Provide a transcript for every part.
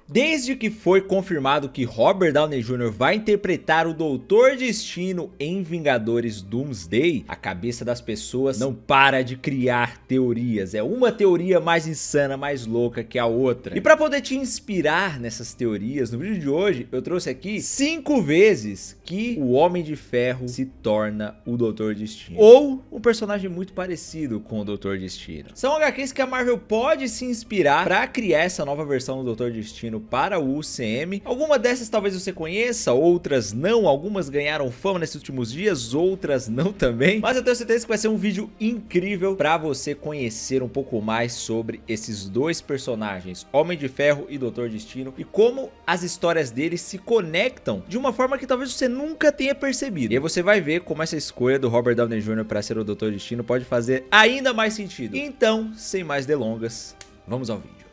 Desde que foi confirmado que Robert Downey Jr. vai interpretar o Doutor Destino em Vingadores Doomsday, a cabeça das pessoas não para de criar teorias. É uma teoria mais insana, mais louca que a outra. E para poder te inspirar nessas teorias, no vídeo de hoje eu trouxe aqui 5 vezes que o Homem de Ferro se torna o Doutor Destino, ou um personagem muito parecido com o Doutor Destino. São HQs que a Marvel pode se inspirar para criar essa nova versão do Doutor Destino para o UCM. Algumas dessas talvez você conheça, outras não. Algumas ganharam fama nesses últimos dias, outras não também. Mas eu tenho certeza que vai ser um vídeo incrível para você conhecer um pouco mais sobre esses dois personagens, Homem de Ferro e Doutor Destino, e como as histórias deles se conectam de uma forma que talvez você nunca tenha percebido. E aí você vai ver como essa escolha do Robert Downey Jr. para ser o Doutor Destino pode fazer ainda mais sentido. Então, sem mais delongas, vamos ao vídeo.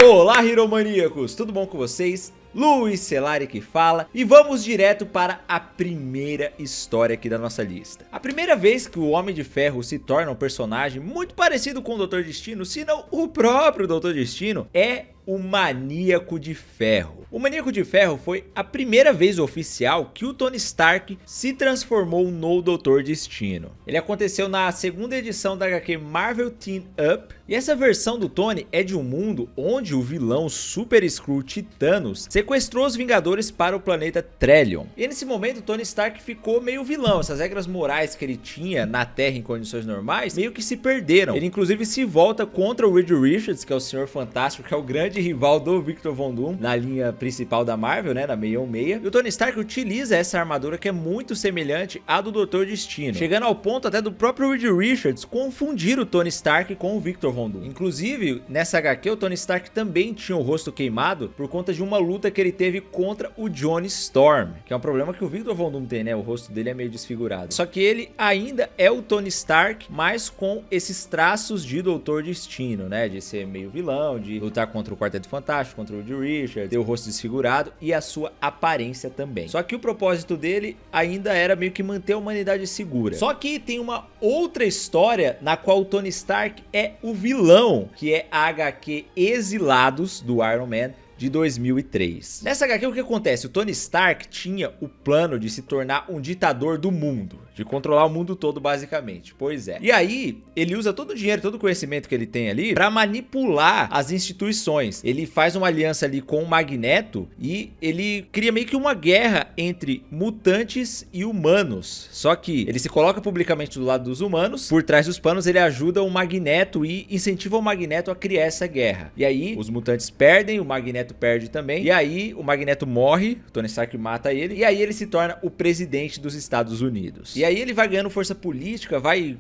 Olá, Heromaníacos! Tudo bom com vocês? Luiz Celari que fala, e vamos direto para a primeira história aqui da nossa lista. A primeira vez que o Homem de Ferro se torna um personagem muito parecido com o Doutor Destino, se não o próprio Doutor Destino, é o Maníaco de Ferro. O Maníaco de Ferro foi a primeira vez oficial que o Tony Stark se transformou no Doutor Destino. Ele aconteceu na segunda edição da HQ Marvel Team Up, e essa versão do Tony é de um mundo onde o vilão Super Skrull Titanos sequestrou os Vingadores para o planeta Trellion. E nesse momento o Tony Stark ficou meio vilão. Essas regras morais que ele tinha na Terra em condições normais meio que se perderam. Ele inclusive se volta contra o Reed Richards, que é o Senhor Fantástico, que é o grande rival do Victor Von Doom na linha principal da Marvel, né, na 616. E o Tony Stark utiliza essa armadura que é muito semelhante à do Doutor Destino, chegando ao ponto até do próprio Reed Richards confundir o Tony Stark com o Victor Von Doom. Inclusive, nessa HQ, o Tony Stark também tinha o rosto queimado por conta de uma luta que ele teve contra o Johnny Storm, que é um problema que o Victor Von Doom tem, né? O rosto dele é meio desfigurado. Só que ele ainda é o Tony Stark, mas com esses traços de Doutor Destino, né? De ser meio vilão, de lutar contra o Quarteto Fantástico, contra o Reed Richards, ter o rosto desfigurado e a sua aparência também. Só que o propósito dele ainda era meio que manter a humanidade segura. Só que tem uma outra história na qual o Tony Stark é o vilão, que é a HQ Exilados do Iron Man de 2003. Nessa HQ o que acontece? O Tony Stark tinha o plano de se tornar um ditador do mundo, de controlar o mundo todo basicamente, pois é. E aí ele usa todo o dinheiro, todo o conhecimento que ele tem ali para manipular as instituições. Ele faz uma aliança ali com o Magneto e ele cria meio que uma guerra entre mutantes e humanos. Só que ele se coloca publicamente do lado dos humanos, por trás dos panos ele ajuda o Magneto e incentiva o Magneto a criar essa guerra. E aí os mutantes perdem, o Magneto perde também, e aí o Magneto morre, o Tony Stark mata ele, e aí ele se torna o presidente dos Estados Unidos. E aí ele vai ganhando força política, vai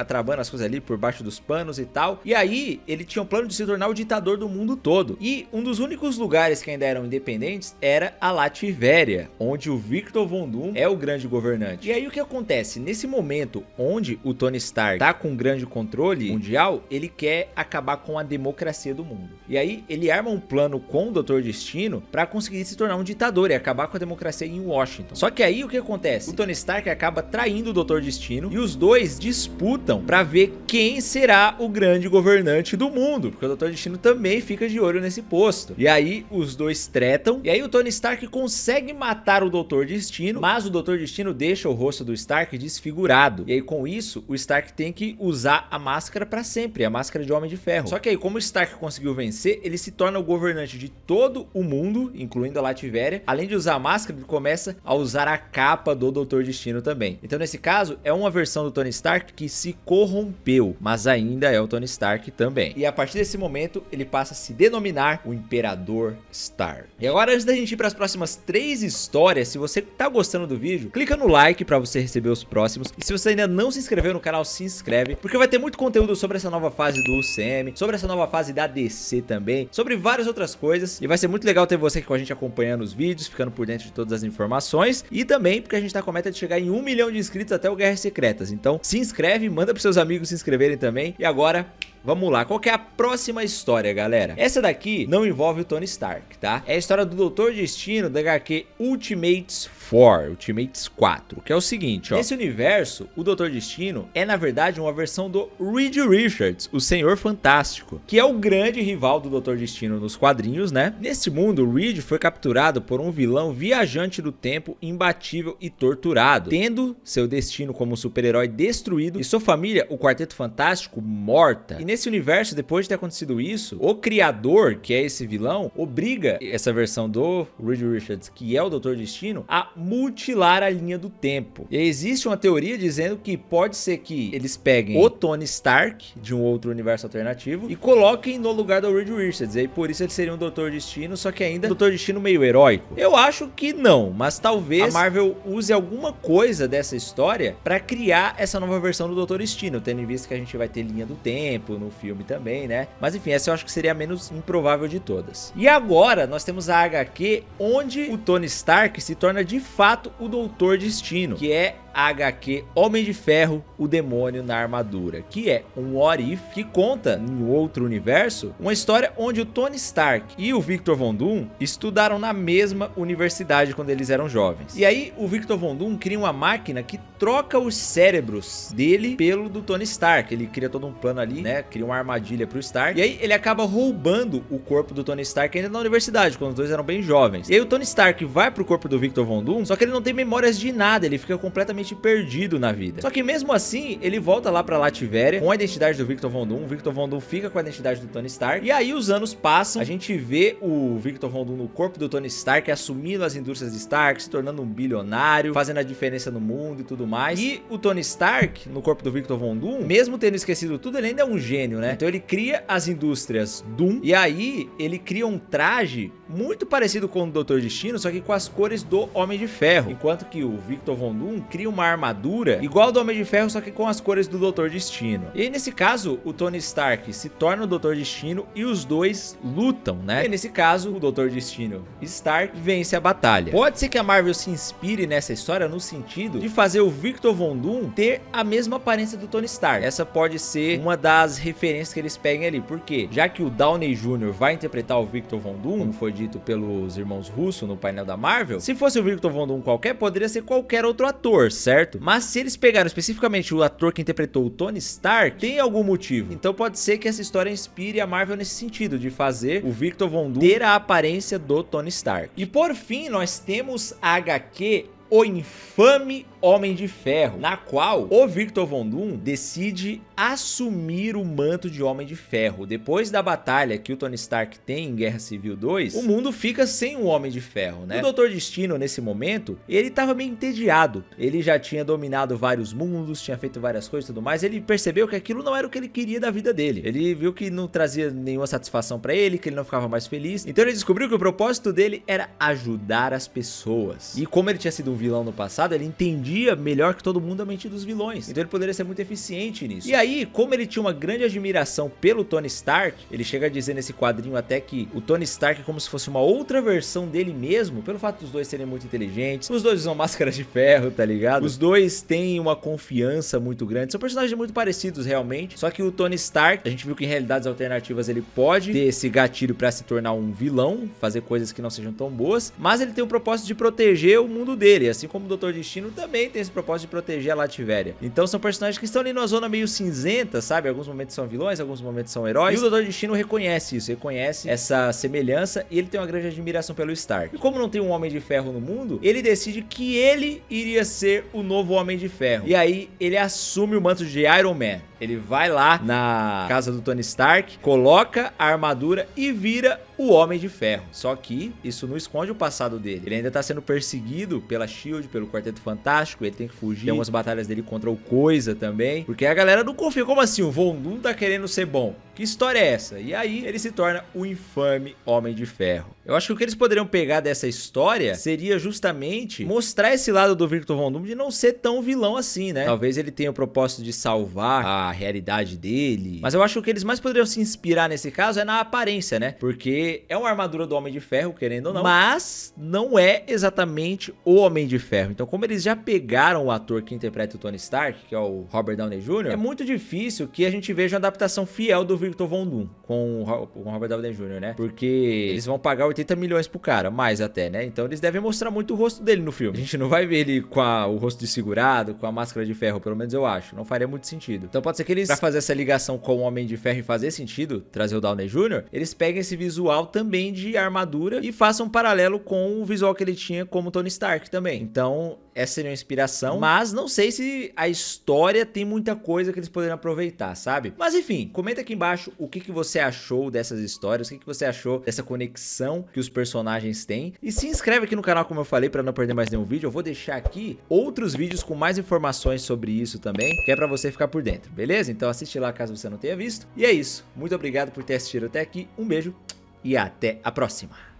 travando as coisas ali por baixo dos panos e tal, e aí ele tinha um plano de se tornar o ditador do mundo todo. E um dos únicos lugares que ainda eram independentes era a Lativéria, onde o Victor Von Doom é o grande governante. E aí o que acontece? Nesse momento onde o Tony Stark tá com um grande controle mundial, ele quer acabar com a democracia do mundo. E aí ele arma um plano com o Doutor Destino para conseguir se tornar um ditador e acabar com a democracia em Washington. Só que aí o que acontece? O Tony Stark acaba traindo o Doutor Destino e os dois disputam para ver quem será o grande governante do mundo, porque o Doutor Destino também fica de olho nesse posto. E aí os dois tretam, e aí o Tony Stark consegue matar o Doutor Destino, mas o Doutor Destino deixa o rosto do Stark desfigurado. E aí com isso o Stark tem que usar a máscara para sempre, a máscara de Homem de Ferro. Só que aí como o Stark conseguiu vencer, ele se torna o governante de todo o mundo, incluindo a Lativéria. Além de usar a máscara, ele começa a usar a capa do Doutor Destino também. Então nesse caso é uma versão do Tony Stark que se corrompeu, mas ainda é o Tony Stark também. E a partir desse momento ele passa a se denominar o Imperador Stark. E agora, antes da gente ir para as próximas 3 histórias, se você tá gostando do vídeo, clica no like para você receber os próximos. E se você ainda não se inscreveu no canal, se inscreve, porque vai ter muito conteúdo sobre essa nova fase do UCM, sobre essa nova fase da DC também, sobre várias outras coisas, e vai ser muito legal ter você aqui com a gente acompanhando os vídeos, ficando por dentro de todas as informações, e também porque a gente tá com a meta de chegar em 1 milhão de inscritos até o Guerras Secretas. Então se inscreve, manda pros seus amigos se inscreverem também, e agora Vamos lá, qual que é a próxima história, galera? Essa daqui não envolve o Tony Stark, tá? É a história do Doutor Destino da HQ Ultimates 4, que é o seguinte, ó. Nesse universo, o Doutor Destino é, na verdade, uma versão do Reed Richards, o Senhor Fantástico, que é o grande rival do Doutor Destino nos quadrinhos, né? Nesse mundo, o Reed foi capturado por um vilão viajante do tempo, imbatível e torturado, tendo seu destino como super-herói destruído e sua família, o Quarteto Fantástico, morta. E nesse universo, depois de ter acontecido isso, o criador, que é esse vilão, obriga essa versão do Reed Richards, que é o Doutor Destino, a mutilar a linha do tempo. E existe uma teoria dizendo que pode ser que eles peguem o Tony Stark de um outro universo alternativo e coloquem no lugar do Reed Richards. E aí por isso ele seria um Doutor Destino, só que ainda um Doutor Destino meio heróico. Eu acho que não, mas talvez a Marvel use alguma coisa dessa história pra criar essa nova versão do Doutor Destino, tendo em vista que a gente vai ter linha do tempo no filme também, né? Mas enfim, essa eu acho que seria a menos improvável de todas. E agora nós temos a HQ onde o Tony Stark se torna de fato o Doutor Destino, que é a HQ Homem de Ferro, o Demônio na Armadura, que é um What If que conta, em outro universo, uma história onde o Tony Stark e o Victor Von Doom estudaram na mesma universidade quando eles eram jovens. E aí o Victor Von Doom cria uma máquina que troca os cérebros dele pelo do Tony Stark. Ele cria todo um plano ali, né? Cria uma armadilha pro Stark. E aí ele acaba roubando o corpo do Tony Stark ainda na universidade, quando os dois eram bem jovens. E aí o Tony Stark vai pro corpo do Victor Von Doom, só que ele não tem memórias de nada, ele fica completamente perdido na vida. Só que mesmo assim, ele volta lá pra Latvéria com a identidade do Victor Von Doom. O Victor Von Doom fica com a identidade do Tony Stark. E aí os anos passam, a gente vê o Victor Von Doom no corpo do Tony Stark, assumindo as indústrias de Stark, se tornando um bilionário, fazendo a diferença no mundo e tudo mais. E o Tony Stark, no corpo do Victor Von Doom, mesmo tendo esquecido tudo, ele ainda é um gênio, né? Então ele cria as indústrias Doom, e aí ele cria um traje muito parecido com o Doutor Destino, só que com as cores do Homem de Ferro. Enquanto que o Victor Von Doom cria uma armadura igual ao do Homem de Ferro, só que com as cores do Doutor Destino. E aí, nesse caso, o Tony Stark se torna o Doutor Destino e os dois lutam, né? E nesse caso, o Doutor Destino Stark vence a batalha. Pode ser que a Marvel se inspire nessa história no sentido de fazer o Victor Von Doom ter a mesma aparência do Tony Stark. Essa pode ser uma das referências que eles peguem ali. Por quê? Já que o Downey Jr. vai interpretar o Victor Von Doom, como foi dito pelos irmãos Russo no painel da Marvel, se fosse o Victor Von Doom qualquer, poderia ser qualquer outro ator, certo? Mas se eles pegaram especificamente o ator que interpretou o Tony Stark, tem algum motivo. Então pode ser que essa história inspire a Marvel nesse sentido, de fazer o Victor Von Doom ter a aparência do Tony Stark. E por fim, nós temos a HQ O Infame Homem de Ferro, na qual o Victor Von Doom decide assumir o manto de Homem de Ferro. Depois da batalha que o Tony Stark tem em Guerra Civil 2, o mundo fica sem o Homem de Ferro, né? O Doutor Destino, nesse momento, ele tava meio entediado. Ele já tinha dominado vários mundos, tinha feito várias coisas e tudo mais. Ele percebeu que aquilo não era o que ele queria da vida dele. Ele viu que não trazia nenhuma satisfação pra ele, que ele não ficava mais feliz. Então ele descobriu que o propósito dele era ajudar as pessoas. E como ele tinha sido um vilão no passado, ele entendia melhor que todo mundo a mente dos vilões. Então ele poderia ser muito eficiente nisso. E aí, como ele tinha uma grande admiração pelo Tony Stark, ele chega a dizer nesse quadrinho até que o Tony Stark é como se fosse uma outra versão dele mesmo, pelo fato dos dois serem muito inteligentes. Os dois usam máscaras de ferro, tá ligado? Os dois têm uma confiança muito grande. São personagens muito parecidos realmente, só que o Tony Stark, a gente viu que em realidades alternativas ele pode ter esse gatilho pra se tornar um vilão, fazer coisas que não sejam tão boas, mas ele tem o propósito de proteger o mundo dele, assim como o Doutor Destino também tem esse propósito de proteger a Latvéria. Então são personagens que estão ali numa zona meio cinzenta, sabe? Alguns momentos são vilões, alguns momentos são heróis. E o Doutor Destino reconhece isso, reconhece essa semelhança, e ele tem uma grande admiração pelo Stark. E como não tem um Homem de Ferro no mundo, ele decide que ele iria ser o novo Homem de Ferro. E aí ele assume o manto de Iron Man. Ele vai lá na casa do Tony Stark, coloca a armadura e vira o Homem de Ferro. Só que isso não esconde o passado dele. Ele ainda tá sendo perseguido pela SHIELD, pelo Quarteto Fantástico. Ele tem que fugir. Tem algumas batalhas dele contra o Coisa também, porque a galera não confia. Como assim? O Von Doom tá querendo ser bom? Que história é essa? E aí ele se torna o infame Homem de Ferro. Eu acho que o que eles poderiam pegar dessa história seria justamente mostrar esse lado do Victor Von Doom de não ser tão vilão assim, né? Talvez ele tenha o propósito de salvar a a realidade dele. Mas eu acho que o que eles mais poderiam se inspirar nesse caso é na aparência, né? Porque é uma armadura do Homem de Ferro, querendo ou não, mas não é exatamente o Homem de Ferro. Então, como eles já pegaram o ator que interpreta o Tony Stark, que é o Robert Downey Jr., é muito difícil que a gente veja uma adaptação fiel do Victor Von Doom com o Robert Downey Jr., né? Porque eles vão pagar 80 milhões pro cara, mais até, né? Então eles devem mostrar muito o rosto dele no filme. A gente não vai ver ele com o rosto desfigurado, com a máscara de ferro, pelo menos eu acho. Não faria muito sentido. Então pode ser que eles, pra fazer essa ligação com o Homem de Ferro e fazer sentido, trazer o Downey Jr., eles peguem esse visual também de armadura e façam um paralelo com o visual que ele tinha como Tony Stark também. Então essa seria uma inspiração, mas não sei se a história tem muita coisa que eles poderiam aproveitar, sabe? Mas enfim, comenta aqui embaixo o que você achou dessas histórias, o que você achou dessa conexão que os personagens têm. E se inscreve aqui no canal, como eu falei, para não perder mais nenhum vídeo. Eu vou deixar aqui outros vídeos com mais informações sobre isso também, que é para você ficar por dentro, beleza? Então assiste lá caso você não tenha visto. E é isso, muito obrigado por ter assistido até aqui, um beijo e até a próxima.